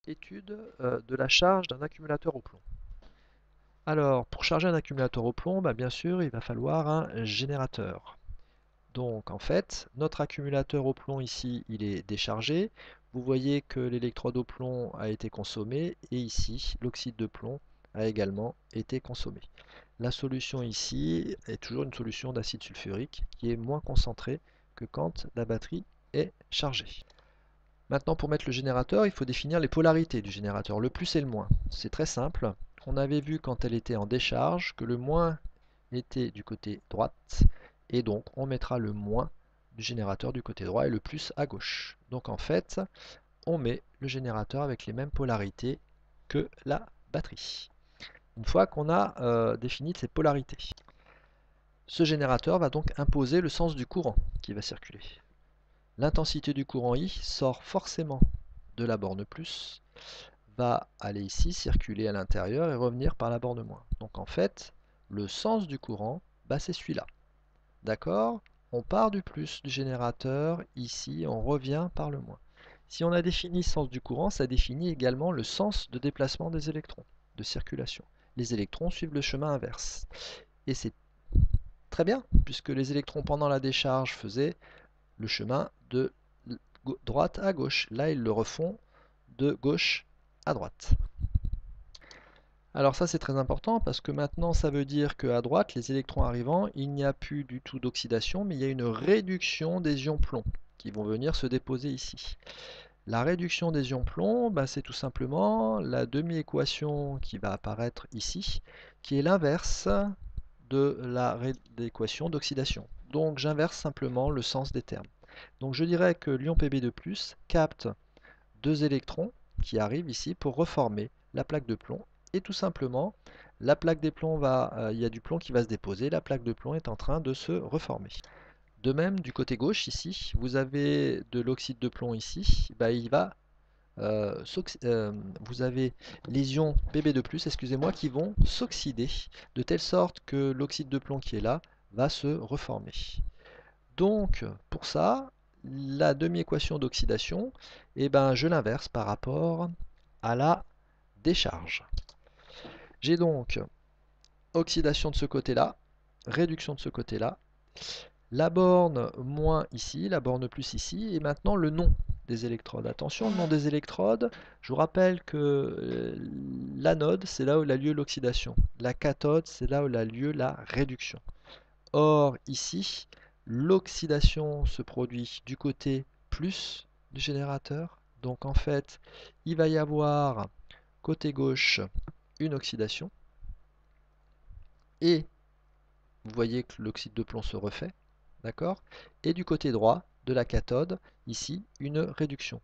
Étude de la charge d'un accumulateur au plomb. Alors, pour charger un accumulateur au plomb, bien sûr, il va falloir un générateur. Donc, en fait, notre accumulateur au plomb ici, il est déchargé. Vous voyez que l'électrode au plomb a été consommée et ici, l'oxyde de plomb a également été consommé. La solution ici est toujours une solution d'acide sulfurique qui est moins concentrée que quand la batterie est chargée. Maintenant, pour mettre le générateur, il faut définir les polarités du générateur, le plus et le moins. C'est très simple. On avait vu quand elle était en décharge que le moins était du côté droite, et donc on mettra le moins du générateur du côté droit et le plus à gauche. Donc en fait, on met le générateur avec les mêmes polarités que la batterie. Une fois qu'on a défini ces polarités, ce générateur va donc imposer le sens du courant qui va circuler. L'intensité du courant I sort forcément de la borne plus, va aller ici, circuler à l'intérieur et revenir par la borne moins. Donc en fait, le sens du courant, c'est celui-là. D'accord? On part du plus du générateur, ici, on revient par le moins. Si on a défini le sens du courant, ça définit également le sens de déplacement des électrons, de circulation. Les électrons suivent le chemin inverse. Et c'est très bien, puisque les électrons pendant la décharge faisaient le chemin de droite à gauche. Là, ils le refont de gauche à droite. Alors ça, c'est très important parce que maintenant, ça veut dire qu'à droite, les électrons arrivant, il n'y a plus du tout d'oxydation, mais il y a une réduction des ions plomb qui vont venir se déposer ici. La réduction des ions plomb, c'est tout simplement la demi-équation qui va apparaître ici, qui est l'inverse de l'équation d'oxydation. Donc j'inverse simplement le sens des termes. Donc je dirais que l'ion Pb2+ capte deux électrons qui arrivent ici pour reformer la plaque de plomb. Et tout simplement, la plaque des plombs il y a du plomb qui va se déposer, la plaque de plomb est en train de se reformer. De même, du côté gauche, ici, vous avez de l'oxyde de plomb ici, vous avez les ions Pb2+, excusez-moi, qui vont s'oxyder, de telle sorte que l'oxyde de plomb qui est là va se reformer. Donc, pour ça, la demi-équation d'oxydation, je l'inverse par rapport à la décharge. J'ai donc oxydation de ce côté-là, réduction de ce côté-là, la borne moins ici, la borne plus ici, et maintenant le nom des électrodes. Attention, le nom des électrodes, je vous rappelle que l'anode, c'est là où a lieu l'oxydation. La cathode, c'est là où a lieu la réduction. Or, ici, l'oxydation se produit du côté plus du générateur. Donc en fait, il va y avoir côté gauche une oxydation. Et vous voyez que l'oxyde de plomb se refait. D'accord? Et du côté droit de la cathode, ici, une réduction.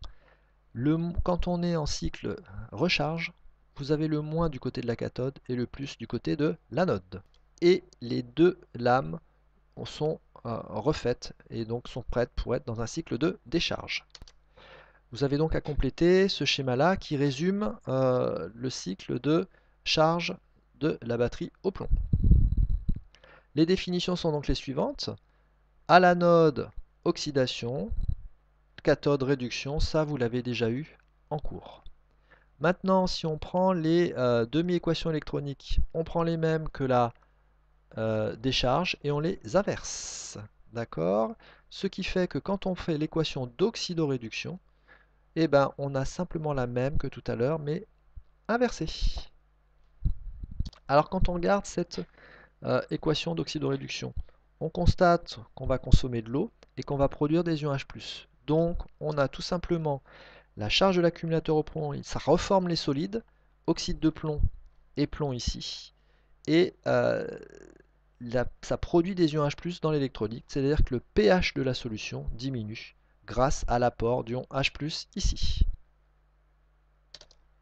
Quand on est en cycle recharge, vous avez le moins du côté de la cathode et le plus du côté de l'anode. Et les deux lames sont refaites et donc sont prêtes pour être dans un cycle de décharge. Vous avez donc à compléter ce schéma-là qui résume le cycle de charge de la batterie au plomb. Les définitions sont donc les suivantes. À l'anode, oxydation, cathode, réduction, ça vous l'avez déjà eu en cours. Maintenant, si on prend les demi-équations électroniques, on prend les mêmes que la décharge et on les inverse. D'accord? Ce qui fait que quand on fait l'équation d'oxydoréduction, on a simplement la même que tout à l'heure, mais inversée. Alors quand on regarde cette équation d'oxydoréduction, on constate qu'on va consommer de l'eau et qu'on va produire des ions H+. Donc on a tout simplement la charge de l'accumulateur au plomb, ça reforme les solides, oxyde de plomb et plomb ici, et ça produit des ions H+ dans l'électrolyte, c'est-à-dire que le pH de la solution diminue grâce à l'apport d'ions H+ ici.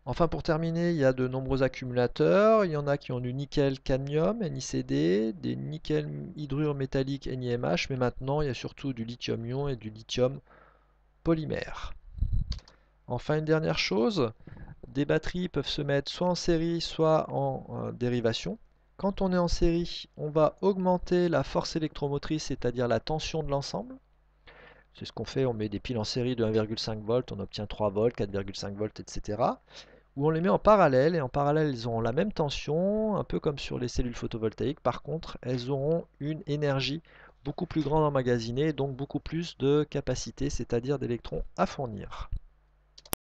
Enfin, pour terminer, il y a de nombreux accumulateurs. Il y en a qui ont du nickel-cadmium, NiCd, des nickel-hydrure métallique, NiMH, mais maintenant, il y a surtout du lithium-ion et du lithium polymère. Enfin, une dernière chose, des batteries peuvent se mettre soit en série, soit en dérivation. Quand on est en série, on va augmenter la force électromotrice, c'est-à-dire la tension de l'ensemble. C'est ce qu'on fait, on met des piles en série de 1,5 volts, on obtient 3 volts, 4,5 volts, etc. Ou on les met en parallèle, et en parallèle, elles auront la même tension, un peu comme sur les cellules photovoltaïques. Par contre, elles auront une énergie beaucoup plus grande emmagasinée, donc beaucoup plus de capacité, c'est-à-dire d'électrons à fournir.